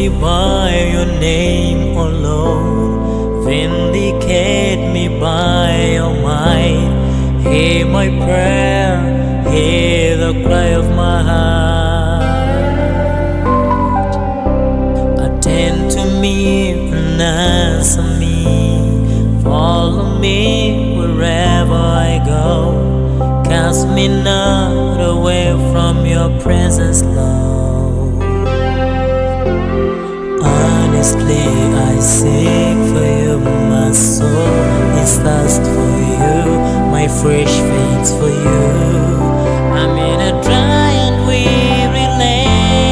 me by your name, O Lord. Vindicate me by your might. Hear my prayer, hear the cry of my heart. Attend to me and answer me. Follow me wherever I go. Cast me not away from your presence, Lord. Honestly, I seek for you. My soul is thirst for you. My fresh veins for you. I'm in a dry and weary land.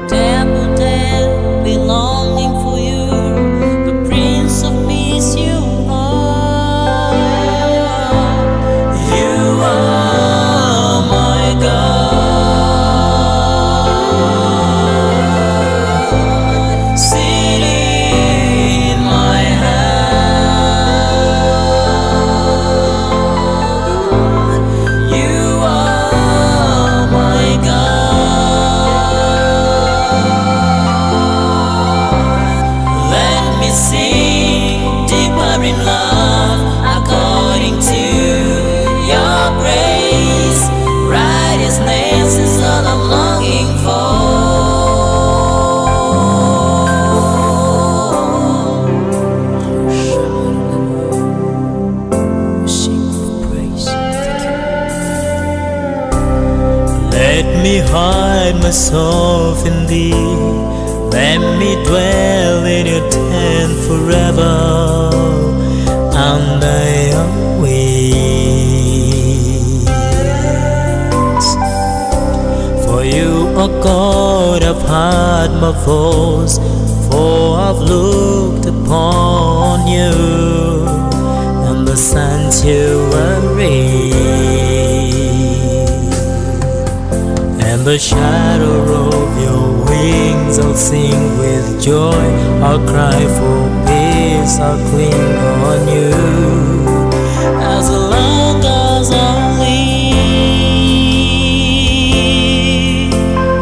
Temple dead, belonging for you. The Prince of Peace you are. You are my God. Sitting in my heart. You are my God. Let me sing deeper in love according to your grace. Righteousness is all I'm longing for. Let me hide myself in thee. Let me dwell in your tent forever. Under your wings. For you, O God, have heard my voice. For I've looked upon you and the sanctuary. And the shadow of your wings, I'll sing with joy. I'll cry for peace, I'll cling on you. As long as I live,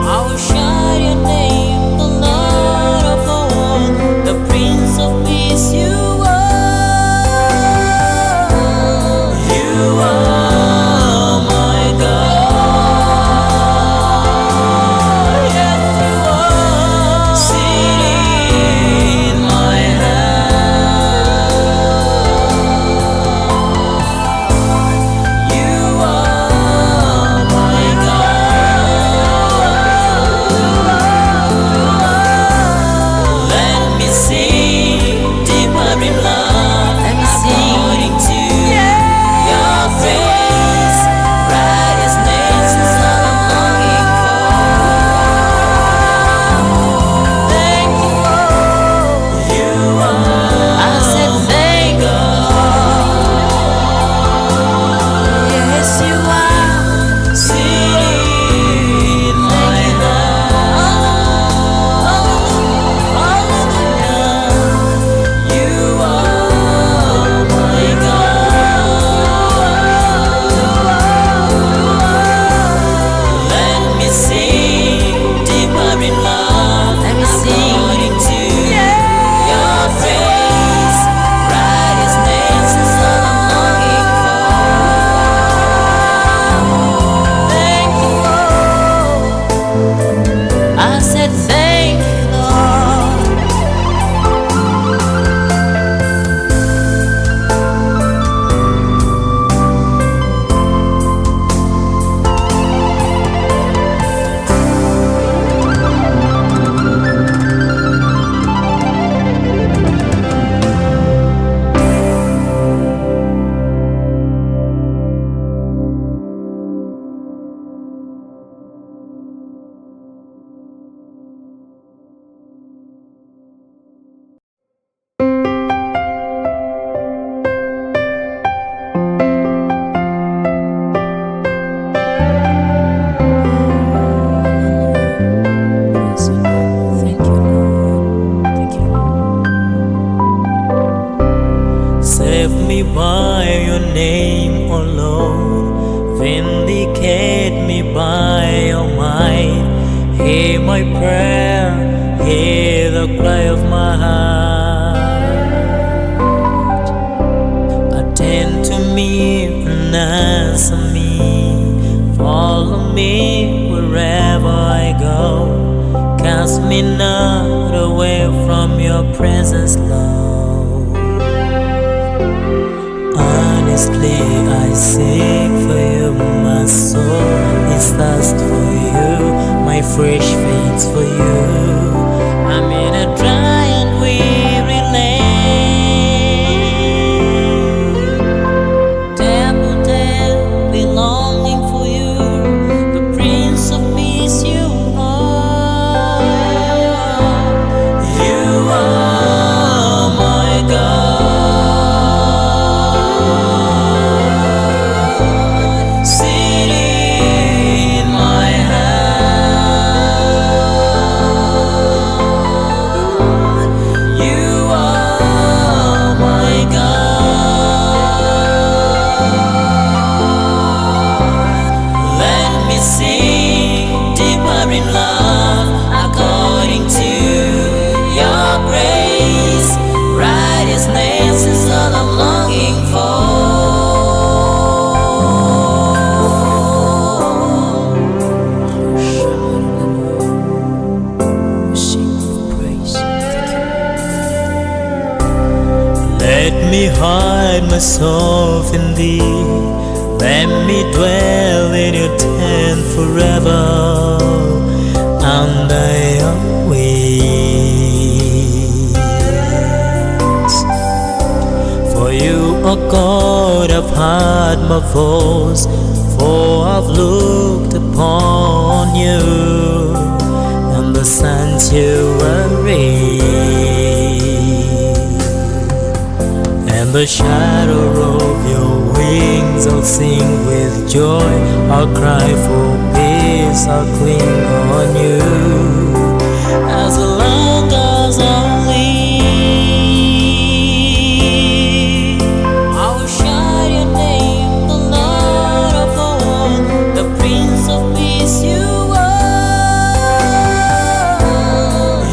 I will shout your name, the Lord of all, the Prince of Peace you are. You are my God. by your name, O Lord. Vindicate me by your might. Hear my prayer, hear the cry of my heart. Attend to me and answer me. Follow me wherever I go. Cast me not away from your presence, Lord. Honestly, I seek for you. My soul is thirst for you. My fresh faith's for you. I'm in a dry and weary land. Temple there, belonging for you. The Prince of Peace, you are. You are my God. Sitting in my hand. You are my God. Let me sing deeper in love according to your grace. Righteousness is all I'm longing for. Let me hide myself in thee. Let me dwell in your tent forever. Under your wings. For you, O God, have heard my voice. For I've looked upon you and the sanctuary. And the shadow of your wings, I'll sing with joy. I'll cry for peace, I'll cling on you. As long as I live, I will shout your name, the Lord of all, the Prince of Peace, you are.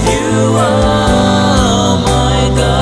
You are my God.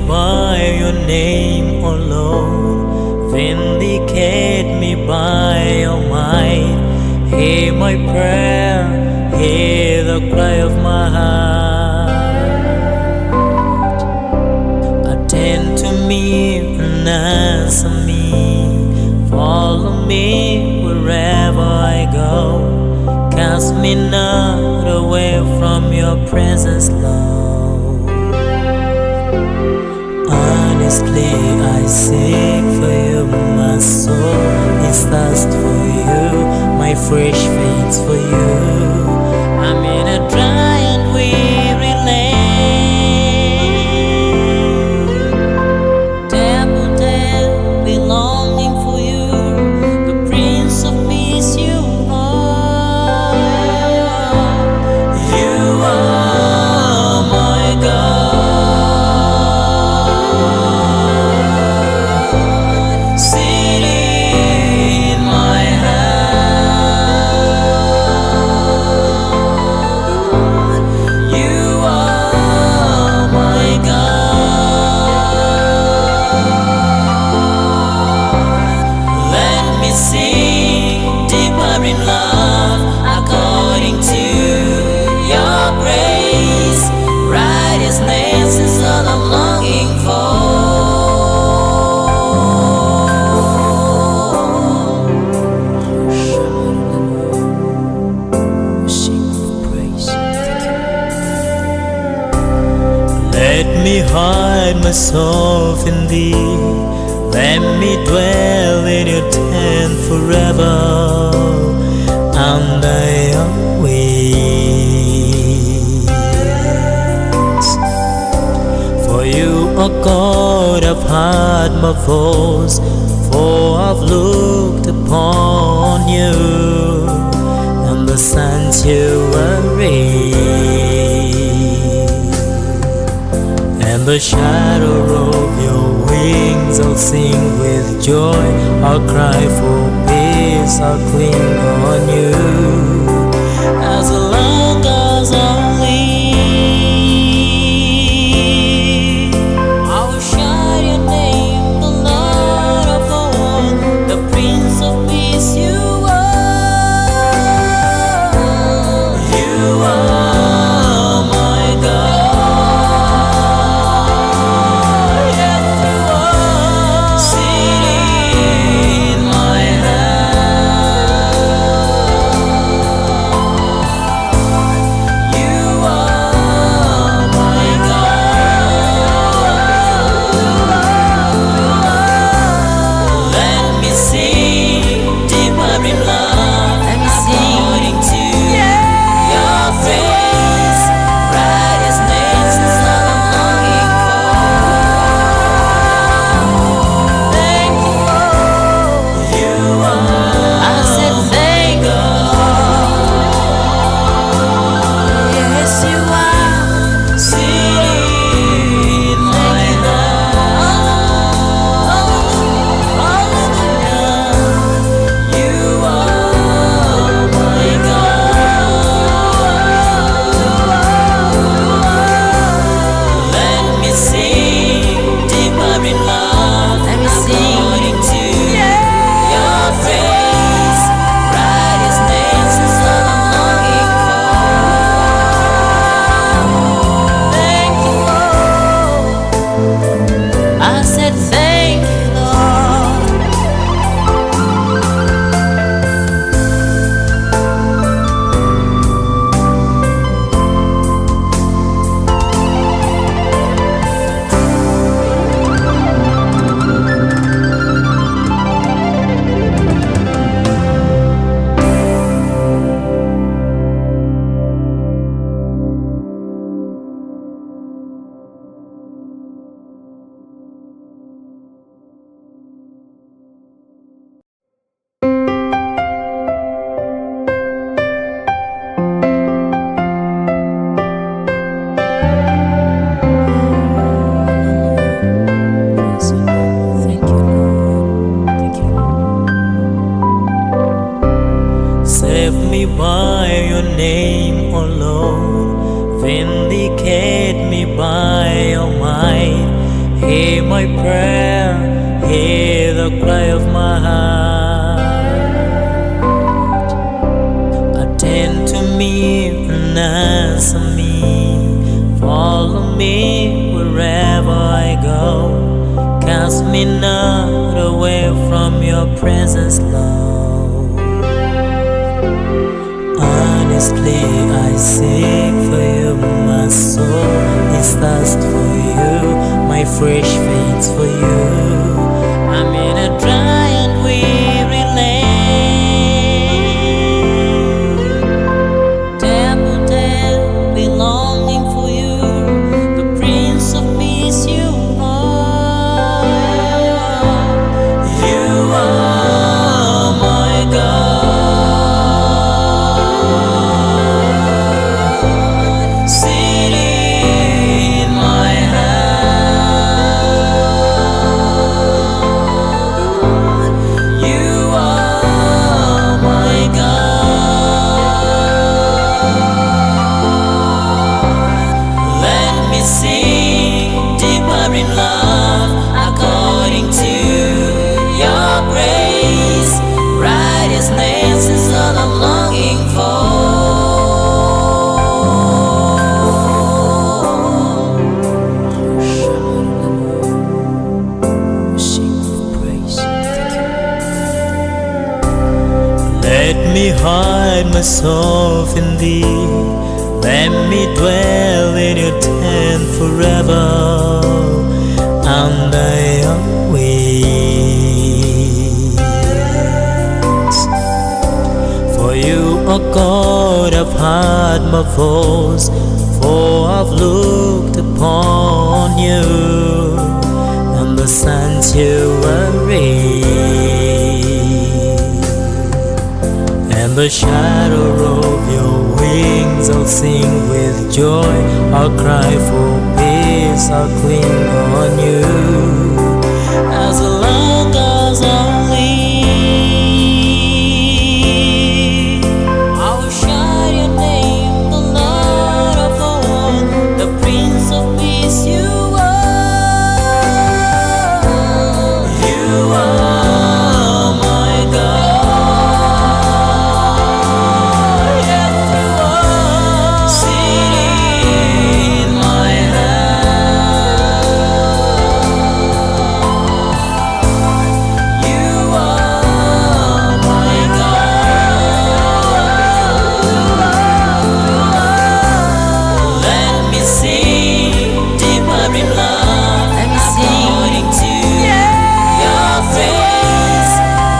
By your name, O Lord, vindicate me by your might. Hear my prayer, hear the cry of my heart. me and answer me. Follow me wherever I go. Cast me not away from your presence, Lord. Honestly, I seek for you. My soul is thirst for you. My fresh faith's for you. I'm in a dry and weary land. Temple be longing for you. The Prince of Peace you are. You are my God. Let me hide myself in thee. Let me dwell in your tent forever under your wings. For you, O God, I've heard my voice, for I've looked upon you and the sanctuary. In the shadow of your wings, I'll sing with joy. I'll cry for peace, I'll cling on you. As long as I live, I will shout your name, the Lord of all, the Prince of Peace you are. You are my God. Save me by your name, O Lord. Vindicate me by your might. Hear my prayer, hear the cry of my heart. Attend to me and answer me. Follow me wherever I go. Cast me not away from your presence, Lord. Honestly, I seek for you. My soul is thirst for you. My fresh faith's for you. I'm in a dry and weary land. Day belonging for you. The Prince of Peace you are. You are my God. Sitting in my heart. You are my God. Let me sing deeper in love according to your grace. Righteousness is all I'm longing for. Sing of praise. Let me hide myself in thee. Let me dwell in your tent forever. Under your wings. For you, O God, have heard my voice. For I've looked upon you and the sanctuary. And the shadow of your wings I'll sing with joy. I'll cry for peace, I'll cling on you. As long as I live, I will shout your name, the Lord of all, the Prince of Peace you are. You are my God. Yes, you are. Sitting in my heart. You are my God. Let me sing deeper in love. Let me according to your grace.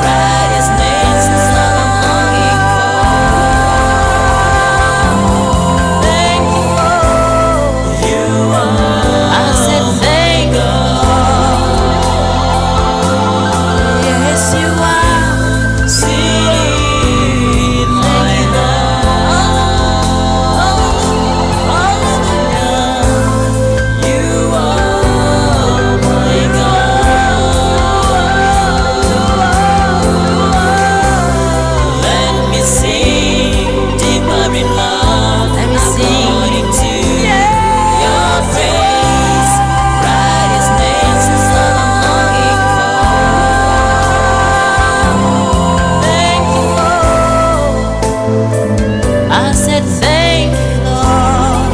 Righteousness is all I'm longing for. Thank you, Lord. You are. I said thank God. Yes, you are. Sitting in my heart. Hallelujah. You are my God. Let me sing deeper in love. Let me sing according to your grace. Righteousness is all I'm longing for. Thank you, Lord. I said thank you, Lord.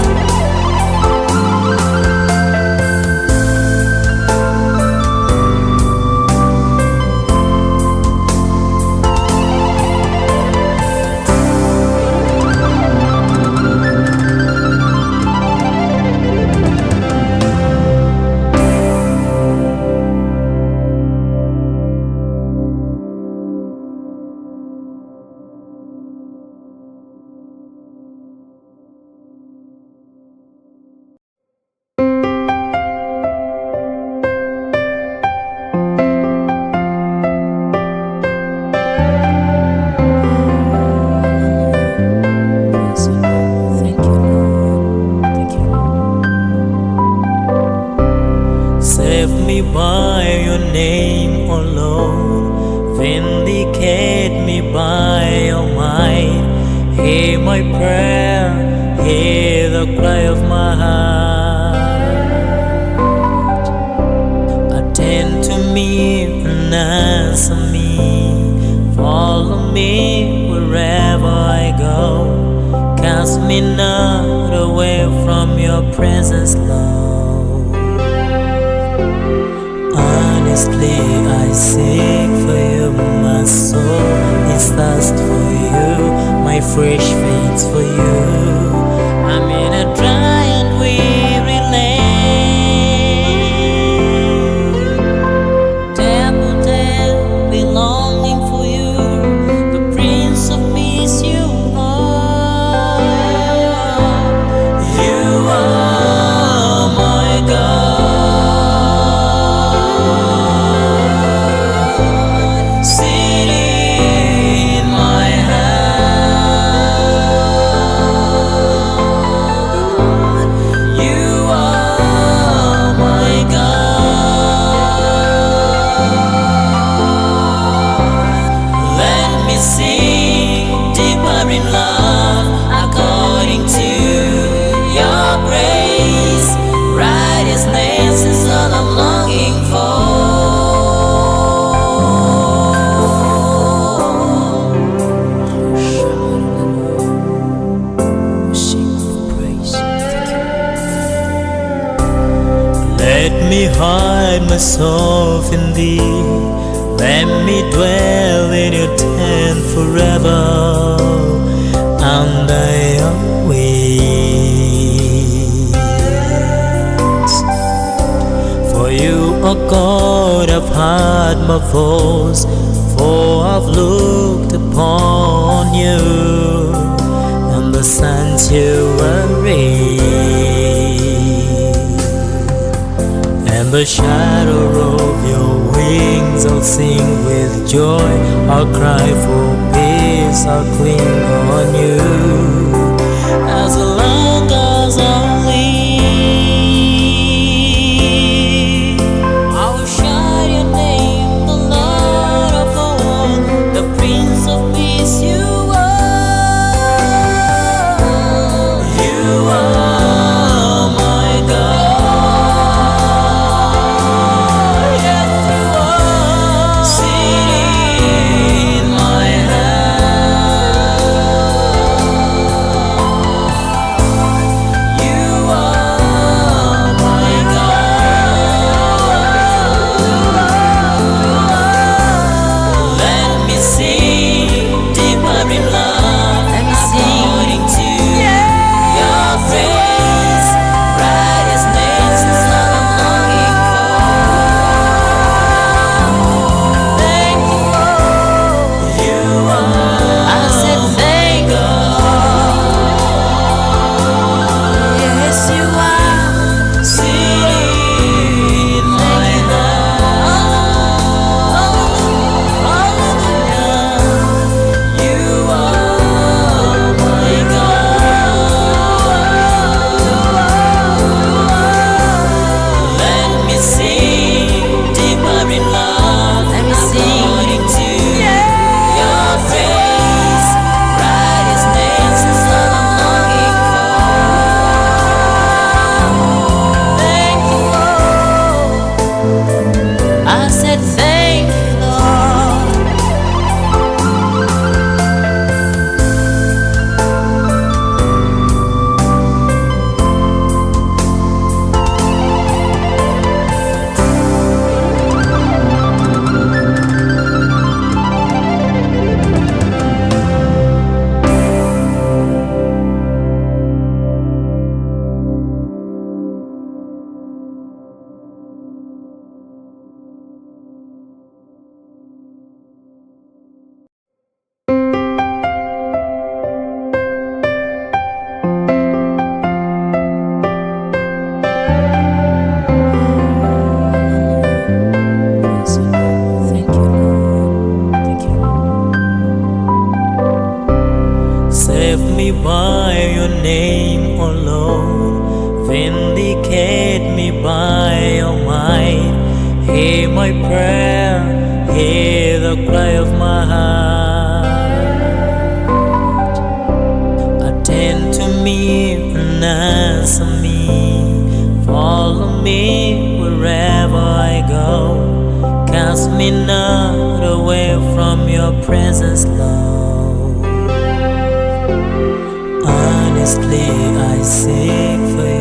Thank you, Lord. Thank you, Lord. Save me by your name, O Lord. Vindicate me by your might. Hear my prayer, hear the cry of my heart. Attend to me and answer me. Follow me wherever I go. Cast me not away from your presence, Lord. Honestly, I seek for you. My soul is thirst for you. My fresh faith's for you. I'm in a dry and weary land. Temple belonging for you. The Prince of Peace you are. You are my God. Let me hide myself in thee. Let me dwell in your tent forever under your wings. For you, O God, I've heard my voice, for I've looked upon you and the sanctuary. In the shadow of your wings, I'll sing with joy. I'll cry for peace, I'll cling on you. As long as I live, I will shout your name, the Lord of all, the Prince of Peace you are. You are my God. Save me by your name, O Lord. Vindicate me by your might. Hear my prayer, hear the cry of my heart. Attend to me and answer me. Follow me wherever I go. Cast me not away from your presence, Lord. Honestly, I seek for